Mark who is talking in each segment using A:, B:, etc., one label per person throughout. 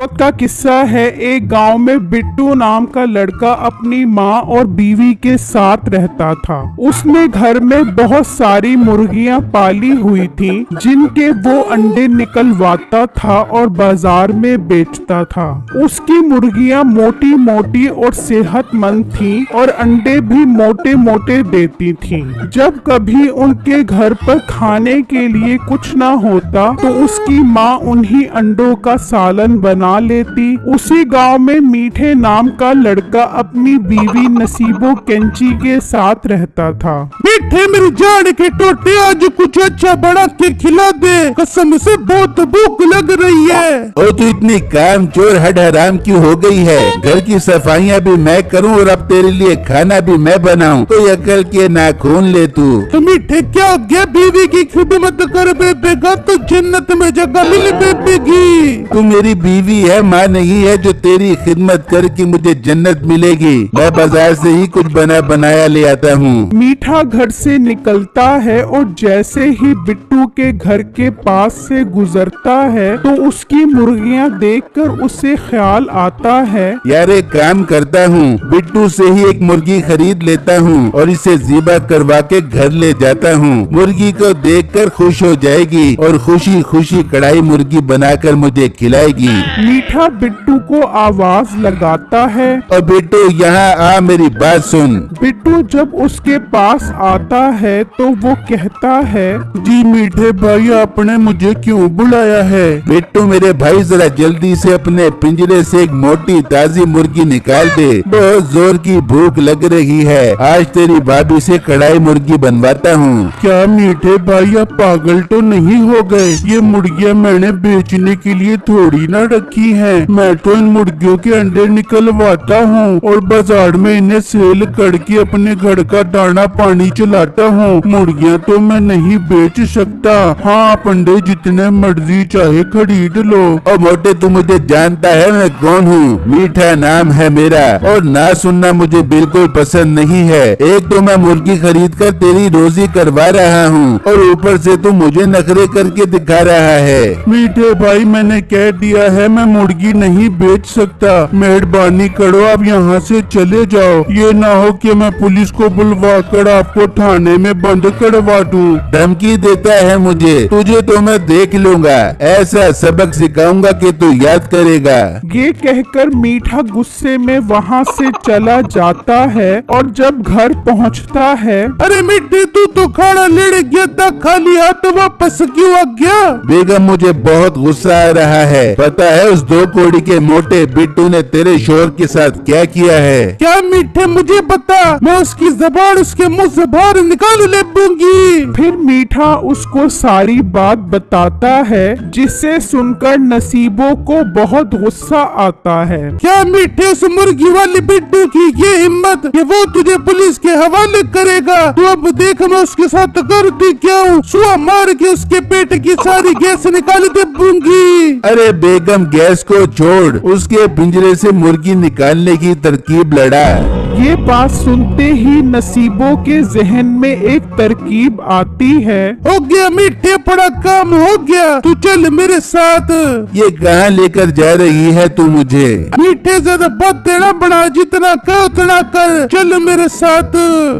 A: वक्त का किस्सा है। एक गांव में बिट्टू नाम का लड़का अपनी माँ और बीवी के साथ रहता था। उसने घर में बहुत सारी मुर्गियां पाली हुई थीं, जिनके वो अंडे निकलवाता था और बाजार में बेचता था। उसकी मुर्गियां मोटी मोटी और सेहतमंद थीं और अंडे भी मोटे मोटे देती थीं। जब कभी उनके घर पर खाने के लिए कुछ न होता तो उसकी माँ उन्हीं अंडों का सालन बना लेती। उसी गांव में मीठे नाम का लड़का अपनी बीवी नसीबो कैंची के साथ रहता था।
B: मीठे मेरी जान के टोटे, आज कुछ अच्छा बना के खिला दे, कसम से बहुत भूख लग रही है।
C: ओ तू इतनी काम चोर हड हराम क्यों हो गई है? घर की सफाइयाँ भी मैं करूँ और अब तेरे लिए खाना भी मैं बनाऊँ, तो अकल के नाखून ले तू।
B: तो मीठे क्या हो गया? बीवी की खिदमत कर बेबेगा तो जन्नत में जगह मिल बेबेगी।
C: तू मेरी बीवी है, माँ नहीं है जो तेरी खिदमत करके मुझे जन्नत मिलेगी। मैं बाजार से ही कुछ बना बनाया ले आता हूँ।
A: मीठा घर से निकलता है और जैसे ही बिट्टू के घर के पास से गुजरता है तो उसकी मुर्गियां देखकर उसे ख्याल आता है,
C: यार एक काम करता हूँ, बिट्टू से ही एक मुर्गी खरीद लेता हूँ और इसे ज़िबा करवा के घर ले जाता हूँ। मुर्गी को देखकर खुश हो जाएगी और खुशी खुशी कढ़ाई मुर्गी बनाकर मुझे खिलाएगी।
A: मीठा बिट्टू को आवाज लगाता है,
C: और बिट्टू यहाँ आ, मेरी बात सुन।
A: बिट्टू जब उसके पास आता है तो वो कहता है,
B: जी मीठे भाई, आपने मुझे क्यों बुलाया है?
C: बिट्टू मेरे भाई, जरा जल्दी से अपने पिंजरे से एक मोटी ताजी मुर्गी निकाल दे, बहुत जोर की भूख लग रही है। आज तेरी भाभी से कढ़ाई मुर्गी बनवाता हूँ।
B: क्या मीठे भाई, आप पागल तो नहीं हो गए? ये मुर्गियाँ मैंने बेचने के लिए थोड़ी ना रखी हैं। मैं तो इन मुर्गियों के अंडे निकलवाता हूँ और बाजार में इन्हें सेल करके अपने घर का दाना पानी चलाता हूँ। मुर्गियाँ तो मैं नहीं बेच सकता। हाँ, आप अंडे जितने मर्जी चाहे खरीद लो।
C: और मोटे, तू मुझे जानता है मैं कौन हूँ? मीठा नाम है मेरा, और ना सुनना मुझे बिल्कुल पसंद नहीं है। एक तो मैं मुर्गी खरीद कर तेरी रोजी करवा रहा हूँ और ऊपर से तू मुझे नखरे करके दिखा रहा है।
B: मीठे भाई, मैंने कह दिया है मैं मुर्गी नहीं बेच सकता। मेहरबानी करो, आप यहाँ से चले जाओ। ये ना हो कि मैं पुलिस को बुलवा कर आपको थाने में बंद करवा दूँ।
C: धमकी देता है मुझे? तुझे तो मैं देख लूंगा, ऐसा सबक सिखाऊंगा कि तू याद करेगा।
A: ये कहकर मीठा गुस्से में वहाँ से चला जाता है और जब घर पहुँचता है,
B: अरे मीठे, तू तो खाना लेने गया था, खाली हाथ वापस क्यों आ गया?
C: बेगम, मुझे बहुत गुस्सा आ रहा है। पता है उस दो कोड़ी के मोटे बिट्टू ने तेरे शोर के साथ क्या किया है?
B: क्या मीठे, मुझे बता, मैं उसकी जबान उसके मुंह से बाहर निकाल ले दूंगी।
A: फिर मीठा उसको सारी बात बताता है, जिसे सुनकर नसीबों को बहुत गुस्सा आता है।
B: क्या मीठे, उस मुर्गी वाली बिट्टू की ये हिम्मत कि वो तुझे पुलिस के हवाले करेगा? तो अब देख मैं उसके साथ करती क्या हूँ। सुआ मार के उसके पेट की सारी गैस निकाल दे दूंगी।
C: अरे बेगम, गैस को छोड़, उसके पिंजरे से मुर्गी निकालने की तरकीब लड़ा।
A: ये बात सुनते ही नसीबों के जहन में एक तरकीब आती है।
B: हो गया मीठे, बड़ा काम हो गया, तू चल मेरे साथ।
C: ये कहाँ लेकर जा रही है तू मुझे?
B: मीठे, ज्यादा बात देना बड़ा, जितना कर उतना कर, चल मेरे साथ।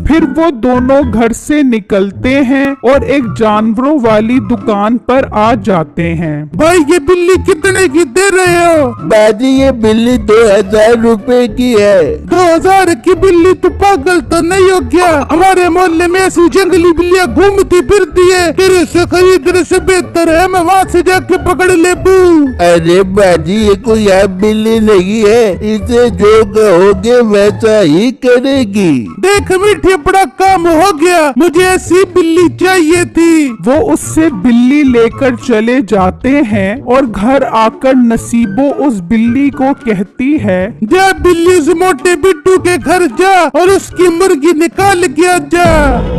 A: फिर वो दोनों घर से निकलते हैं और एक जानवरों वाली दुकान पर आ जाते हैं।
B: भाई, ये बिल्ली कितने की दे रहे हो?
C: बाजी, ये बिल्ली 2000 रुपए की है।
B: 2000 की बिल्ली? तो पागल तो नहीं हो गया? हमारे मोहल्ले में ऐसी जंगली बिल्लियाँ घूमती फिरती है, तेरे से खरीदने से बेहतर है मैं वहाँ से जाके पकड़ ले।
C: अरे बाजी, ये कोई आप बिल्ली नहीं है, इसे जो कहोगे वैसा ही करेगी।
B: देख मीठे, बड़ा काम हो गया, मुझे ऐसी बिल्ली चाहिए थी।
A: वो उससे बिल्ली लेकर चले जाते हैं और घर आकर नसीबो उस बिल्ली को कहती है,
B: जा बिल्ली उस मोटे बिट्टू के घर अंदर जा और उसकी मुर्गी निकाल के आ जा।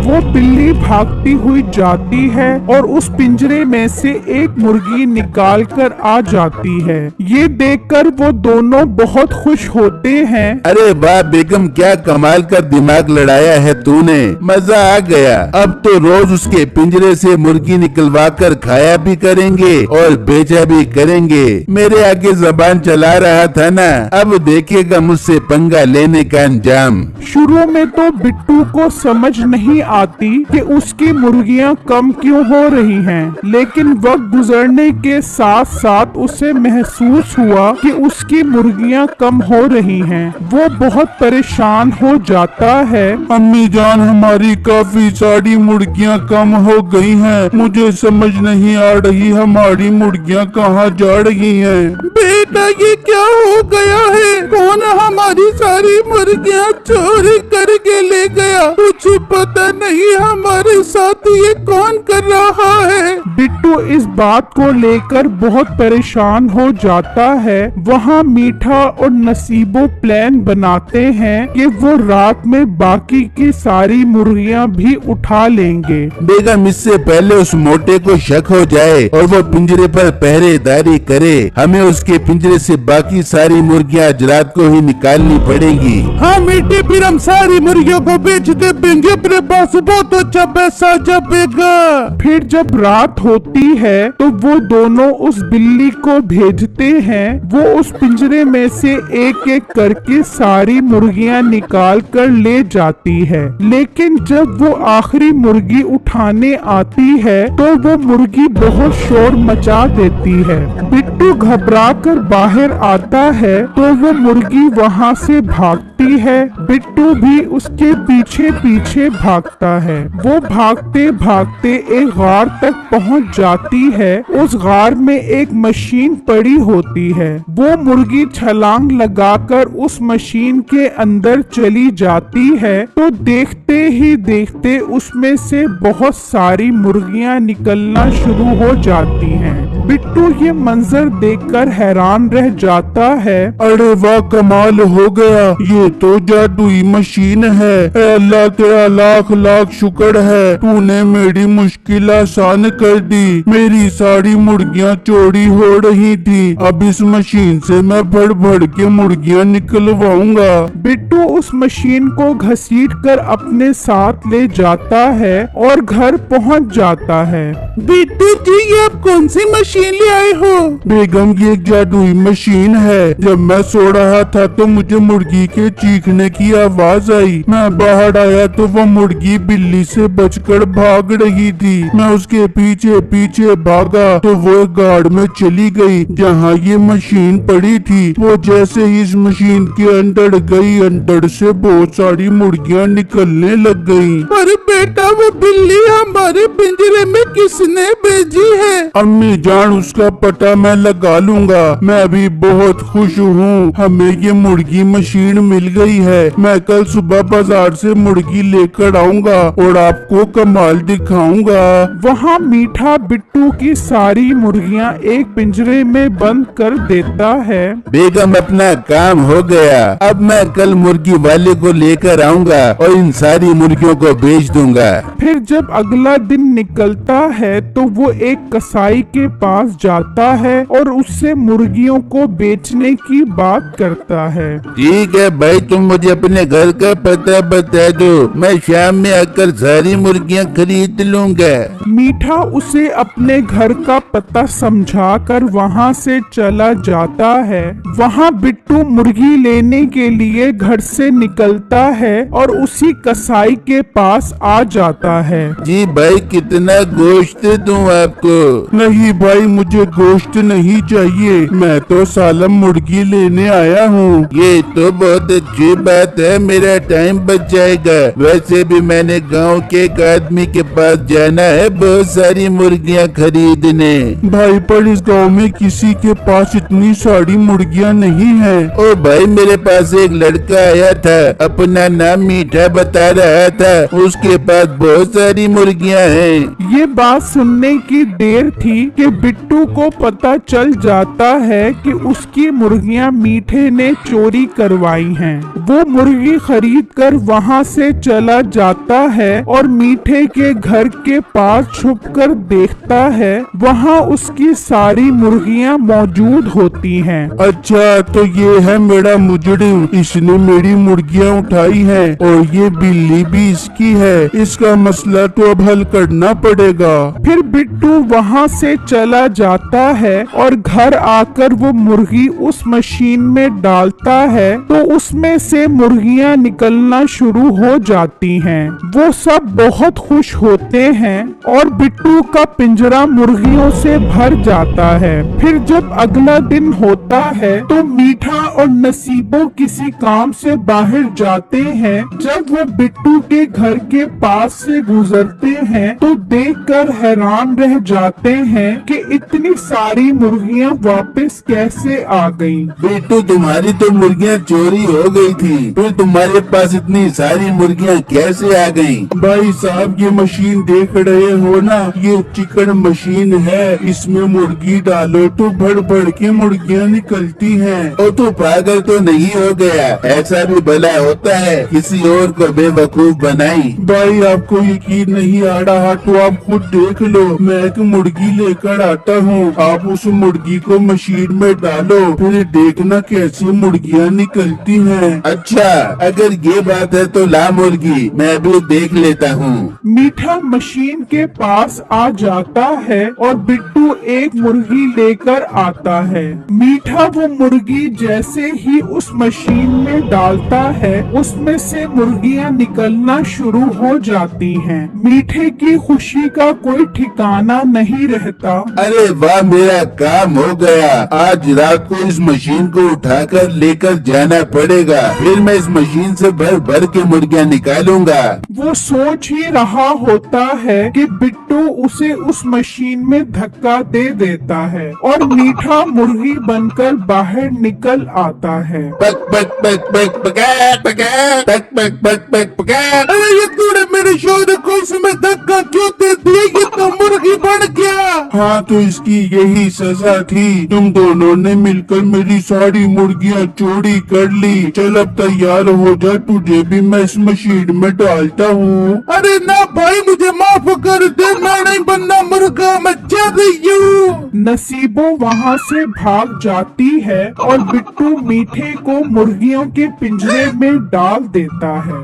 A: वो बिल्ली भागती हुई जाती है और उस पिंजरे में से एक मुर्गी निकाल कर आ जाती है। ये देखकर वो दोनों बहुत खुश होते हैं।
C: अरे वाह बेगम, क्या कमाल का दिमाग लड़ाया है तूने, मजा आ गया। अब तो रोज उसके पिंजरे से मुर्गी निकलवा कर खाया भी करेंगे और बेचा भी करेंगे। मेरे आगे जबान चला रहा था ना, अब देखेगा मुझसे पंगा लेने का अंजाम।
A: शुरू में तो बिट्टू को समझ नहीं आती कि उसकी मुर्गियां कम क्यों हो रही हैं, लेकिन वक्त गुजरने के साथ साथ उसे महसूस हुआ कि उसकी मुर्गियां कम हो रही हैं। वो बहुत परेशान हो जाता है।
B: अम्मी जान, हमारी काफी सारी मुर्गियां कम हो गई हैं। मुझे समझ नहीं आ रही हमारी मुर्गियां कहाँ जा रही हैं। बेटा ये क्या हो गया है? कौन हमारी सारी मुर्गियां चोरी करके ले गया? कुछ पता नहीं हमारे साथ ये कौन कर रहा है।
A: बिट्टू इस बात को लेकर बहुत परेशान हो जाता है। वहाँ मीठा और नसीबो प्लान बनाते हैं कि वो रात में बाकी की सारी मुर्गियां भी उठा लेंगे।
C: बेगम, इससे पहले उस मोटे को शक हो जाए और वो पिंजरे पर पहरेदारी करे, हमें उसके पिंजरे से बाकी सारी मुर्गियां आज रात को ही निकालनी पड़ेगी।
B: हाँ मीठे, फिर हम सारी मुर्गियों को बेच देंगे, अपने पास बहुत अच्छा पैसा जमेगा।
A: फिर जब रात होती है तो वो दोनों उस बिल्ली को भेजते हैं। वो उस पिंजरे में से एक एक करके सारी मुर्गियां निकाल कर ले जाती है, लेकिन जब वो आखिरी मुर्गी उठाने आती है तो वो मुर्गी बहुत शोर मचा देती है। बिट्टू घबरा कर बाहर आता है तो वो मुर्गी वहाँ से भागती है। बिट्टू भी उसके पीछे पीछे भागता है। वो भागते भागते एक गार तक पहुँच जाती है। उस गार में एक मशीन पड़ी होती है। वो मुर्गी छलांग लगाकर उस मशीन के अंदर चली जाती है तो देखते ही देखते उसमें से बहुत सारी मुर्गियां निकलना शुरू हो जाती हैं। बिट्टू ये मंजर देखकर हैरान रह जाता है।
B: अरे वाह, कमाल हो गया, ये तो जादुई मशीन है। ऐ अल्लाह तेरा लाख लाख शुक्र है, तूने मेरी मुश्किल आसान कर दी। मेरी सारी मुर्गियां चोरी हो रही थी, अब इस मशीन से मैं भर भर के मुर्गियां निकलवाऊंगा।
A: बिट्टू उस मशीन को घसीट कर अपने साथ ले जाता है और घर पहुंच जाता है।
B: बिट्टू जी, ये आप कौन सी मशीन ले आए हो? बेगम, ये एक जादुई मशीन है। जब मैं सो रहा था तो मुझे मुर्गी के चीखने की आवाज आई। मैं बाहर आया तो वो मुर्गी बिल्ली से बचकर भाग रही थी। मैं उसके पीछे पीछे भागा तो वो गार्ड में चली गई जहाँ ये मशीन पड़ी थी। वो जैसे ही इस मशीन के अंदर गई, अंदर से बहुत सारी मुर्गियाँ निकलने लग गयी। अरे बेटा, वो बिल्ली हमारे पिंजरे में किसने भेजी है? अम्मी जान, उसका पता मैं लगा लूंगा। मैं अभी बहुत खुश हूँ, हमें ये मुर्गी मशीन मिल गई है। मैं कल सुबह बाजार से मुर्गी लेकर आऊंगा और आपको कमाल दिखाऊंगा।
A: वहाँ मीठा बिट्टू की सारी मुर्गियाँ एक पिंजरे में बंद कर देता है।
C: बेगम, अपना काम हो गया। अब मैं कल मुर्गी वाले को लेकर आऊंगा और इन सारी मुर्गियों को बेच दूंगा।
A: फिर जब अगला दिन निकलता है तो वो एक कसाई के पास जाता है और उससे मुर्गियों को बेचने की बात करता है।
C: ठीक है भाई, तुम मुझे अपने घर का पता बता दो, मैं शाम में आकर सारी मुर्गियां खरीद लूंगा।
A: मीठा उसे अपने घर का पता समझाकर वहाँ से चला जाता है। वहाँ बिट्टू मुर्गी लेने के लिए घर से निकलता है और उसी कसाई के पास आ जाता है।
C: जी भाई, कितना गोश्त दूं आपको?
B: नहीं भाई, मुझे गोश्त नहीं चाहिए, मैं तो सालम मुर्गी लेने आया हूँ।
C: ये तो बहुत अच्छी बात है, मेरा टाइम बच जाएगा। वैसे भी मैंने गांव के एक आदमी के पास जाना है बहुत सारी मुर्गियाँ खरीदने।
B: भाई, पर इस गांव में किसी के पास इतनी सारी मुर्गियाँ नहीं है।
C: ओ भाई, मेरे पास एक लड़का आया था, अपना नाम मीठा बता रहा था। उसके पास बहुत सारी मुर्गियाँ हैं।
A: ये बात सुनने की देर थी कि बिट्टू को पता चल जाता है कि उसकी मुर्गियां मीठे ने चोरी करवाई हैं। वो मुर्गी खरीद कर वहाँ से चला जाता है और मीठे के घर के पास छुपकर देखता है, वहाँ उसकी सारी मुर्गियां मौजूद होती हैं।
B: अच्छा, तो ये है मेरा मुजरिम, इसने मेरी मुर्गियाँ उठाई हैं और ये बिल्ली भी इसकी है। इसका मसला तो अब हल करना पड़ेगा।
A: फिर बिट्टू वहाँ से चला जाता है और घर आकर वो मुर्गी उस मशीन में डालता है तो उसमें से मुर्गियाँ निकलना शुरू हो जाती हैं। वो सब बहुत खुश होते हैं और बिट्टू का पिंजरा मुर्गियों से भर जाता है। फिर जब अगला दिन होता है तो मीठा और नसीबो किसी काम से बाहर जाते हैं। जब वो बिट्टू के घर के पास से गुजरते हैं तो देखकर हैरान रह जाते हैं कि इतनी सारी मुर्गियां वापस कैसे आ गईं।
C: बिट्टू, तुम्हारी तो मुर्गियाँ चोरी हो गई थी, फिर तुम्हारे पास इतनी सारी मुर्गियाँ कैसे आ गईं?
B: भाई साहब, ये मशीन देख रहे हो ना, ये चिकन मशीन है। इसमें मुर्गी डालो तो भर भर के मुर्गियाँ निकलती हैं।
C: और तू पागल तो नहीं हो गया? ऐसा भी भला होता है? किसी और को बेवकूफ बनाई।
B: भाई, आपको यकीन नहीं आ रहा तो आप खुद देख लो। मैं एक मुर्गी लेकर आता हूँ, आप उस मुर्गी को मशीन में डालो, फिर देखना कैसी मुर्गियाँ निकलती हैं।
C: अच्छा, अगर ये बात है तो ला मुर्गी, मैं भी देख लेता हूँ।
A: मीठा मशीन के पास आ जाता है और बिट्टू एक मुर्गी लेकर आता है। मीठा वो मुर्गी जैसे ही उस मशीन में डालता है, उसमें से मुर्गियाँ निकलना शुरू हो जाती हैं। मीठे की खुशी का कोई ठिकाना नहीं रहता।
C: अरे वाह, मेरा काम हो गया। आज रात को इस मशीन को उठाकर लेकर जाना पड़ेगा, फिर मैं इस मशीन से भर भर के मुर्गियाँ निकालूंगा।
A: वो सोच ही रहा होता है कि बिट्टू उसे उस मशीन में धक्का दे देता है और मीठा मुर्गी बनकर बाहर निकल आता है।
C: पक पक पक पक पक पक पक पक पक पक पक।
B: अरे ये तूने मेरे शोर को इसमें धक्का क्यों दे दिया? ये तो मुर्गी बन गया। हाँ, तो इसकी यही सजा थी। तुम दोनों ने मिलकर मेरी सारी मुर्गियाँ चोरी कर ली। चल अब तैयार हो जा, तुझे भी मैं इस मशीन में डालता हूँ। अरे ना भाई, मुझे माफ कर दे, मैं नहीं बनना मुर्गा, मैं जा रही हूँ।
A: नसीबो वहाँ से भाग जाती है और बिट्टू मीठे को मुर्गियों के पिंजरे में डाल देता है।